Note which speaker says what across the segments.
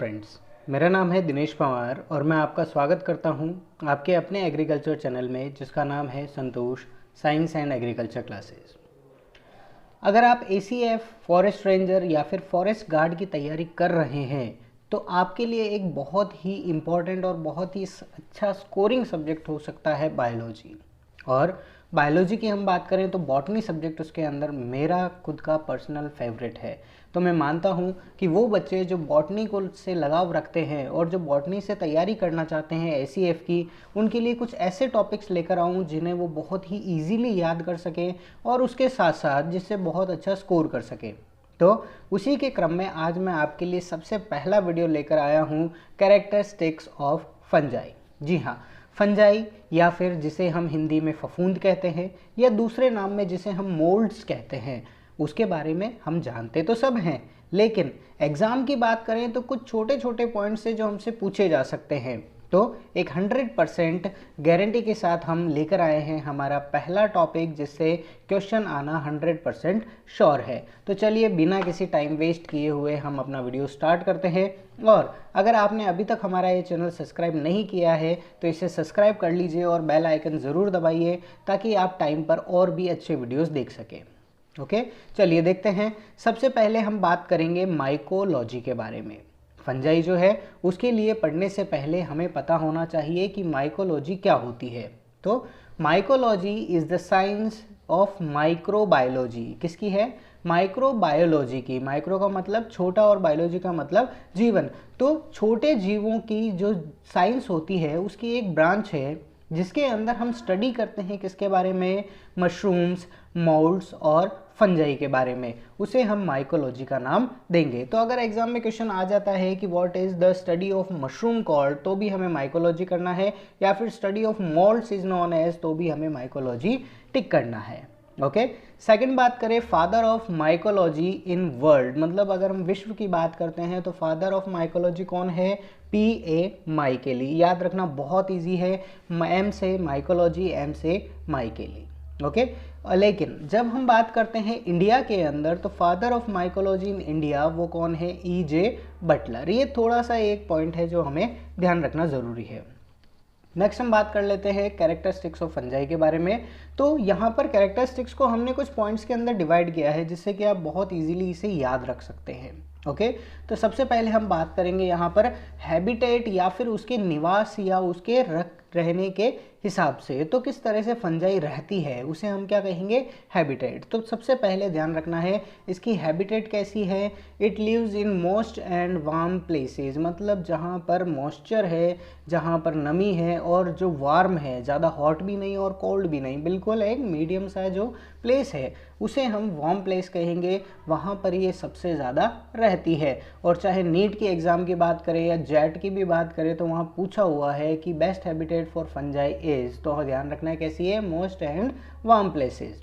Speaker 1: Friends, मेरा नाम है दिनेश पवार और मैं आपका स्वागत करता हूं आपके अपने एग्रीकल्चर चैनल में जिसका नाम है संतोष साइंस एंड एग्रीकल्चर क्लासेस। अगर आप एसीएफ, फॉरेस्ट रेंजर या फिर फॉरेस्ट गार्ड की तैयारी कर रहे हैं तो आपके लिए एक बहुत ही इम्पॉर्टेंट और बहुत ही अच्छा स्कोरिंग सब्जेक्ट हो सकता है बायोलॉजी। और बायोलॉजी की हम बात करें तो बॉटनी सब्जेक्ट उसके अंदर मेरा खुद का पर्सनल फेवरेट है। तो मैं मानता हूँ कि वो बच्चे जो बॉटनी को से लगाव रखते हैं और जो बॉटनी से तैयारी करना चाहते हैं एसीएफ की, उनके लिए कुछ ऐसे टॉपिक्स लेकर आऊँ जिन्हें वो बहुत ही ईजीली याद कर सकें और उसके साथ साथ जिससे बहुत अच्छा स्कोर कर सकें। तो उसी के क्रम में आज मैं आपके लिए सबसे पहला वीडियो लेकर आया हूँ कैरेक्टरिस्टिक्स ऑफ फंजाई। जी हाँ, फंजाई या फिर जिसे हम हिंदी में फफूंद कहते हैं या दूसरे नाम में जिसे हम मोल्ड्स कहते हैं, उसके बारे में हम जानते तो सब हैं, लेकिन एग्ज़ाम की बात करें तो कुछ छोटे छोटे पॉइंट्स से जो हमसे पूछे जा सकते हैं। तो एक 100% गारंटी के साथ हम लेकर आए हैं हमारा पहला टॉपिक जिससे क्वेश्चन आना 100% श्योर है। तो चलिए बिना किसी टाइम वेस्ट किए हुए हम अपना वीडियो स्टार्ट करते हैं। और अगर आपने अभी तक हमारा ये चैनल सब्सक्राइब नहीं किया है तो इसे सब्सक्राइब कर लीजिए और बेल आइकन ज़रूर दबाइए ताकि आप टाइम पर और भी अच्छे वीडियोज़ देख सकें। ओके, चलिए देखते हैं। सबसे पहले हम बात करेंगे माइकोलॉजी के बारे में। फंजाई जो है उसके लिए पढ़ने से पहले हमें पता होना चाहिए कि माइकोलॉजी क्या होती है। तो mycology is the science of microbiology. किसकी है? माइक्रोबायोलॉजी की। माइक्रो का मतलब छोटा और बायोलॉजी का मतलब जीवन। तो छोटे जीवों की जो साइंस होती है उसकी एक ब्रांच है जिसके अंदर हम स्टडी करते हैं किसके बारे में? मशरूम्स, मोल्ड्स और फंजाई के बारे में। उसे हम माइकोलॉजी का नाम देंगे। तो अगर एग्जाम में क्वेश्चन आ जाता है कि what is the study of mushroom called, तो भी हमें माइकोलॉजी करना है, या फिर study of moulds is known as, तो भी हमें माइकोलॉजी टिक करना है। ओके, सेकंड बात करें father of mycology in world, मतलब अगर हम विश्व की बात करते हैं तो फादर ऑफ माइकोलॉजी कौन है? P.A. माइकेली। याद रखना बहुत इजी है, एम से माइकोलॉजी, एम से माइकेली। ओके, लेकिन जब हम बात करते हैं इंडिया के अंदर तो father of mycology in India वो कौन है? E.J. बटलर। ये थोड़ा सा एक पॉइंट है जो हमें ध्यान रखना ज़रूरी है। नेक्स्ट हम बात कर लेते हैं कैरेक्टरिस्टिक्स ऑफ फंजाई के बारे में। तो यहाँ पर कैरेक्टरिस्टिक्स को हमने कुछ पॉइंट्स के अंदर डिवाइड किया है जिससे कि आप बहुत इजीली इसे याद रख सकते हैं। ओके, तो सबसे पहले हम बात करेंगे यहाँ पर हैबिटेट या फिर उसके निवास या उसके रहने के हिसाब से। तो किस तरह से फंजाई रहती है उसे हम क्या कहेंगे? हैबिटेट। तो सबसे पहले ध्यान रखना है इसकी हैबिटेट कैसी है? It lives in moist and warm places, मतलब जहाँ पर मॉइस्चर है, जहाँ पर नमी है और जो वार्म है, ज़्यादा हॉट भी नहीं और कोल्ड भी नहीं, बिल्कुल एक मीडियम सा जो प्लेस है उसे हम वार्म प्लेस कहेंगे। वहाँ पर ये सबसे ज़्यादा रहती है। और चाहे नीट की एग्ज़ाम की बात करें या जेट की भी बात करें तो वहाँ पूछा हुआ है कि best habitat for fungi is, तो ध्यान रखना है कैसी है? Most and warm places.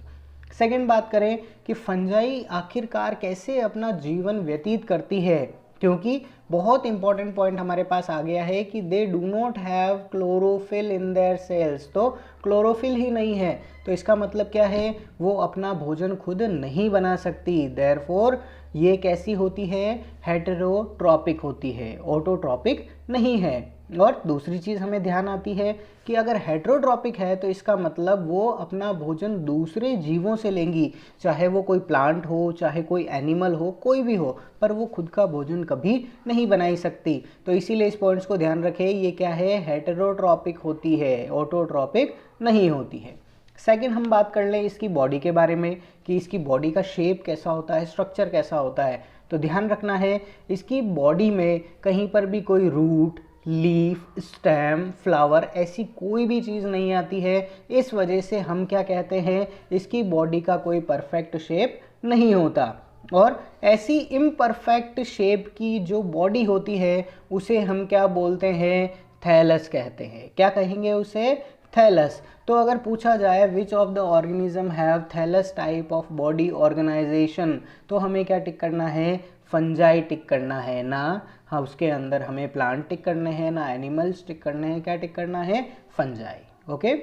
Speaker 1: Second बात करें कि फंजाई आखिरकार कैसे अपना जीवन व्यतीत करती है, क्योंकि बहुत इंपॉर्टेंट पॉइंट हमारे पास आ गया है कि they do not have chlorophyll in their cells. तो क्लोरोफिल ही नहीं है तो इसका मतलब क्या है? वो अपना भोजन खुद नहीं बना सकती। देयरफॉर ये कैसी होती है? हेटेरोट्रॉपिक होती है, ऑटोट्रॉपिक नहीं है। और दूसरी चीज़ हमें ध्यान आती है कि अगर हेटेरोट्रॉपिक है तो इसका मतलब वो अपना भोजन दूसरे जीवों से लेंगी, चाहे वो कोई प्लांट हो, चाहे कोई एनिमल हो, कोई भी हो, पर वो खुद का भोजन कभी नहीं बना सकती। तो इसीलिए इस पॉइंट्स को ध्यान रखें, ये क्या है? हेटेरोट्रॉपिक होती है, ऑटोट्रॉपिक नहीं होती है। सेकंड हम बात कर लें इसकी बॉडी के बारे में कि इसकी बॉडी का शेप कैसा होता है, स्ट्रक्चर कैसा होता है। तो ध्यान रखना है इसकी बॉडी में कहीं पर भी कोई रूट, लीफ, स्टेम, फ्लावर ऐसी कोई भी चीज़ नहीं आती है। इस वजह से हम क्या कहते हैं? इसकी बॉडी का कोई परफेक्ट शेप नहीं होता। और ऐसी इम्परफेक्ट शेप की जो बॉडी होती है उसे हम क्या बोलते हैं? थैलस कहते हैं। क्या कहेंगे उसे? थैलस। तो अगर पूछा जाए which of the organism have thallus type of body organisation, तो हमें क्या टिक करना है? फंजाई टिक करना है ना। हाँ, उसके अंदर हमें प्लांट टिक करने हैं ना एनिमल्स टिक करने हैं, क्या टिक करना है? फंजाई। ओके,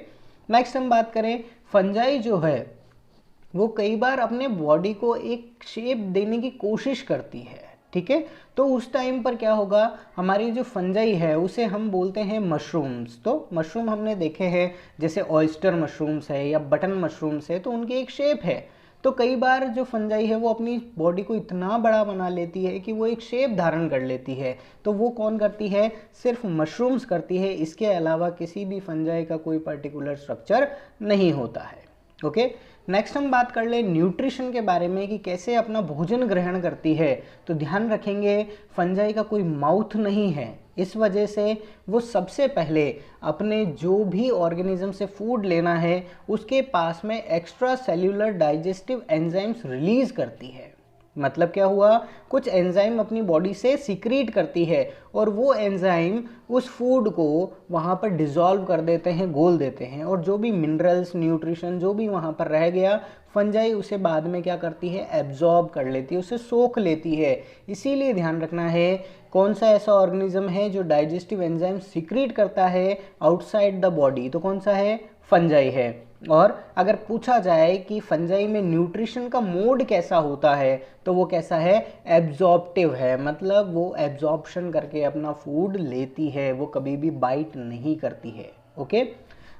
Speaker 1: नेक्स्ट हम बात करें फंजाई जो है वो कई बार अपने बॉडी को एक शेप देने की कोशिश करती है। ठीक है। तो उस टाइम पर क्या होगा, हमारी जो फंजाई है उसे हम बोलते हैं मशरूम्स। तो मशरूम हमने देखे हैं, जैसे ऑयस्टर मशरूम्स है या बटन मशरूम्स है, तो उनकी एक शेप है। तो कई बार जो फंजाई है वो अपनी बॉडी को इतना बड़ा बना लेती है कि वो एक शेप धारण कर लेती है। तो वो कौन करती है, सिर्फ मशरूम्स करती है, इसके अलावा किसी भी फंजाई का कोई पर्टिकुलर स्ट्रक्चर नहीं होता है। ओके, नेक्स्ट हम बात कर ले न्यूट्रिशन के बारे में कि कैसे अपना भोजन ग्रहण करती है। तो ध्यान रखेंगे फंजाई का कोई माउथ नहीं है, इस वजह से वो सबसे पहले अपने जो भी ऑर्गेनिज्म से फूड लेना है उसके पास में extra cellular digestive enzymes release करती है। मतलब क्या हुआ, कुछ एंजाइम अपनी बॉडी से सीक्रेट करती है और वो एंजाइम उस फूड को वहाँ पर डिसॉल्व कर देते हैं, घोल देते हैं, और जो भी मिनरल्स न्यूट्रिशन जो भी वहाँ पर रह गया, फंजाई उसे बाद में क्या करती है, एब्जॉर्ब कर लेती है, उसे सोख लेती है। इसीलिए ध्यान रखना है कौन सा ऐसा ऑर्गेनिज्म है जो डाइजेस्टिव एंजाइम सीक्रेट करता है आउटसाइड द बॉडी, तो कौन सा है, फंजाई है। और अगर पूछा जाए कि फंजाई में न्यूट्रिशन का मोड कैसा होता है, तो वो कैसा है, एब्जॉर्प्टिव है। मतलब वो एब्जॉर्प्शन करके अपना फूड लेती है, वो कभी भी बाइट नहीं करती है। ओके,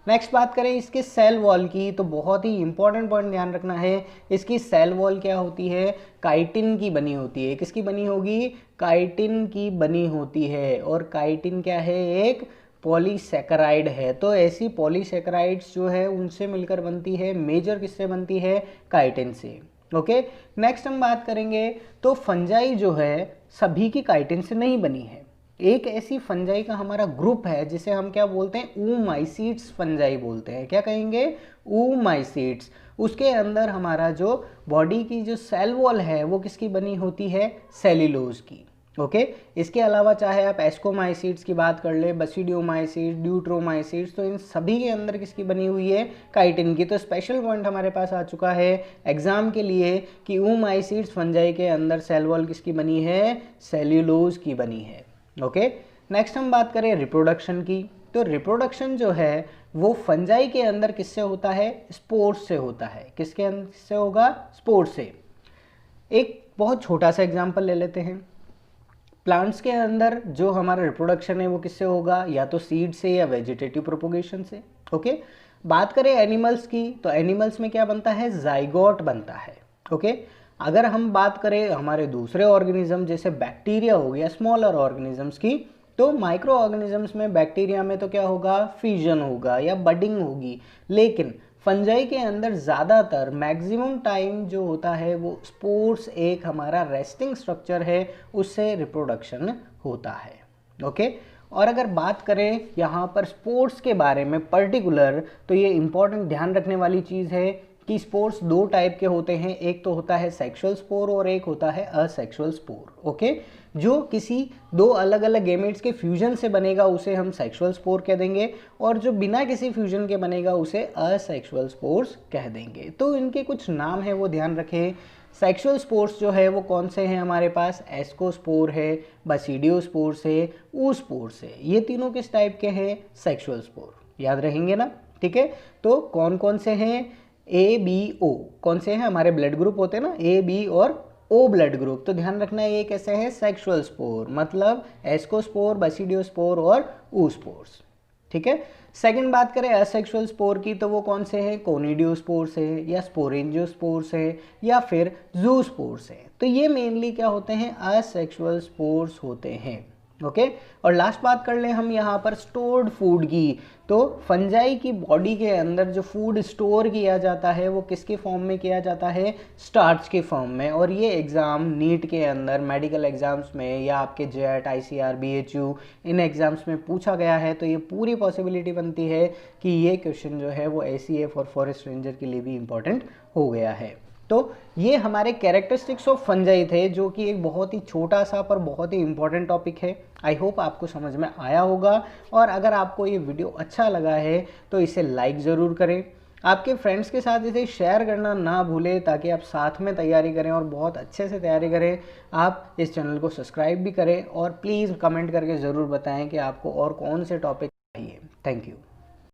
Speaker 1: नेक्स्ट बात करें इसके सेल वॉल की, तो बहुत ही इंपॉर्टेंट पॉइंट ध्यान रखना है, इसकी सेल वॉल क्या होती है, काइटिन की बनी होती है। किसकी बनी होगी, काइटिन की बनी होती है। और काइटिन क्या है, एक पॉलीसेकेराइड है। तो ऐसी पॉलीसेकेराइड्स जो है उनसे मिलकर बनती है, मेजर किससे बनती है, काइटिन से। ओके, नेक्स्ट हम बात करेंगे, तो फंजाई जो है सभी की काइटिन से नहीं बनी है। एक ऐसी फंजाई का हमारा ग्रुप है जिसे हम क्या बोलते हैं, oomacetes फंजाई बोलते हैं। क्या कहेंगे, oomacetes। उसके अंदर हमारा जो बॉडी की जो सेल वॉल है वो किसकी बनी होती है, सेल्यूलोज की। ओके, इसके अलावा चाहे आप एस्कोमाइसिड्स की बात कर ले, बसिडियोमाइसिड्स, ड्यूट्रोमाइसिड्स, तो इन सभी के अंदर किसकी बनी हुई है, काइटिन की। तो स्पेशल पॉइंट हमारे पास आ चुका है एग्जाम के लिए कि oomacetes फंजाई के अंदर सेल वॉल किसकी बनी है, सेल्यूलोज की बनी है। ओके, नेक्स्ट हम बात करें रिप्रोडक्शन की, तो रिप्रोडक्शन जो है वो फंजाई के अंदर किससे होता है, स्पोर्स से होता है। किसके अंदर से होगा, स्पोर्स से। एक बहुत छोटा सा एग्जांपल ले लेते हैं, प्लांट्स के अंदर जो हमारा रिप्रोडक्शन है वो किससे होगा, या तो सीड से या वेजिटेटिव प्रोपोगेशन से। ओके, बात करें एनिमल्स की, तो एनिमल्स में क्या बनता है, जाइगोट बनता है। ओके, अगर हम बात करें हमारे दूसरे ऑर्गेनिज्म जैसे बैक्टीरिया हो गया, स्मॉलर ऑर्गेनिजम्स की, तो माइक्रो ऑर्गेनिजम्स में बैक्टीरिया में तो क्या होगा, फ्यूजन होगा या बडिंग होगी। लेकिन फंजाई के अंदर ज़्यादातर मैक्सिमम टाइम जो होता है वो स्पोर्स, एक हमारा रेस्टिंग स्ट्रक्चर है, उससे रिप्रोडक्शन होता है। ओके, और अगर बात करें यहाँ पर स्पोर्स के बारे में पर्टिकुलर, तो ये इंपॉर्टेंट ध्यान रखने वाली चीज़ है कि स्पोर्स दो टाइप के होते हैं, एक तो होता है सेक्सुअल स्पोर और एक होता है असेक्सुअल स्पोर। ओके, जो किसी दो अलग अलग गैमेट्स के फ्यूजन से बनेगा उसे हम सेक्सुअल स्पोर कह देंगे, और जो बिना किसी फ्यूजन के बनेगा उसे असेक्सुअल स्पोर्स कह देंगे। तो इनके कुछ नाम है वो ध्यान रखें। सेक्सुअल स्पोर्स जो है वो कौन से हैं हमारे पास, एस्कोस्पोर है, बसिडियोस्पोर्स है, ऊस्पोर्स है। ये तीनों किस टाइप के हैं, सेक्सुअल स्पोर। याद रहेंगे ना, ठीक है। तो कौन कौन से हैं, ए बी ओ, कौन से हैं, हमारे ब्लड ग्रुप होते हैं ना, ए बी और ओ ब्लड ग्रुप। तो ध्यान रखना है ये कैसे है, सेक्सुअल स्पोर, मतलब एस्कोस्पोर, बसिडियोस्पोर और ऊस्पोर्स। ठीक है। सेकंड बात करें असेक्सुअल स्पोर की, तो वो कौन से हैं, कोनिडियोस्पोर्स है या स्पोरेंजियोस्पोर्स है या फिर ज़ूस्पोर्स है। तो ये मेनली क्या होते हैं, असेक्सुअल स्पोर्स होते हैं। ओके, और लास्ट बात कर ले हम यहाँ पर स्टोर्ड फूड की। तो फंजाई की बॉडी के अंदर जो फूड स्टोर किया जाता है वो किसके फॉर्म में किया जाता है, स्टार्च के फॉर्म में। और ये एग्ज़ाम नीट के अंदर, मेडिकल एग्जाम्स में या आपके जेट, ICR, BHU इन एग्जाम्स में पूछा गया है। तो ये पूरी पॉसिबिलिटी बनती है कि ये क्वेश्चन जो है वो ACF और फॉरेस्ट रेंजर के लिए भी इम्पॉर्टेंट हो गया है। तो ये हमारे कैरेक्टरिस्टिक्स ऑफ फंजाई थे, जो कि एक बहुत ही छोटा सा पर बहुत ही इंपॉर्टेंट टॉपिक है। आई होप आपको समझ में आया होगा, और अगर आपको ये वीडियो अच्छा लगा है तो इसे लाइक ज़रूर करें, आपके फ्रेंड्स के साथ इसे शेयर करना ना भूलें, ताकि आप साथ में तैयारी करें और बहुत अच्छे से तैयारी करें। आप इस चैनल को सब्सक्राइब भी करें और प्लीज़ कमेंट करके ज़रूर बताएं कि आपको और कौन से टॉपिक चाहिए। Thank you.